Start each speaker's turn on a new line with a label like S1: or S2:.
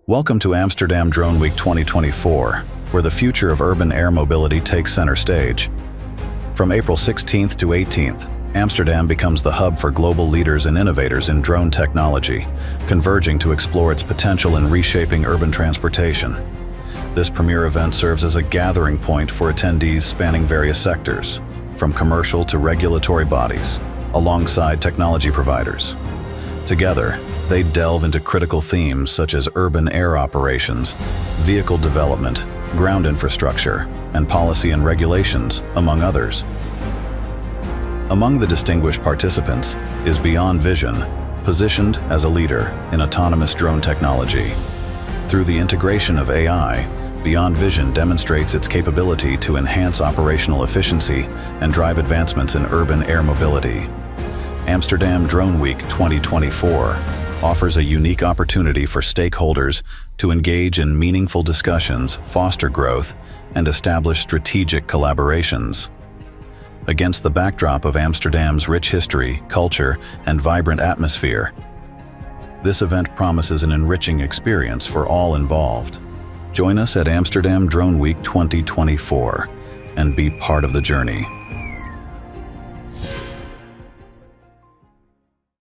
S1: Welcome to Amsterdam Drone Week 2024, where the future of urban air mobility takes center stage. From April 16th to 18th, Amsterdam becomes the hub for global leaders and innovators in drone technology, converging to explore its potential in reshaping urban transportation. This premier event serves as a gathering point for attendees spanning various sectors, from commercial to regulatory bodies, alongside technology providers. Together, they delve into critical themes such as urban air operations, vehicle development, ground infrastructure, and policy and regulations, among others. Among the distinguished participants is Beyond Vision, positioned as a leader in autonomous drone technology. Through the integration of AI, Beyond Vision demonstrates its capability to enhance operational efficiency and drive advancements in urban air mobility. Amsterdam Drone Week 2024 offers a unique opportunity for stakeholders to engage in meaningful discussions, foster growth, and establish strategic collaborations. Against the backdrop of Amsterdam's rich history, culture, and vibrant atmosphere, this event promises an enriching experience for all involved. Join us at Amsterdam Drone Week 2024 and be part of the journey.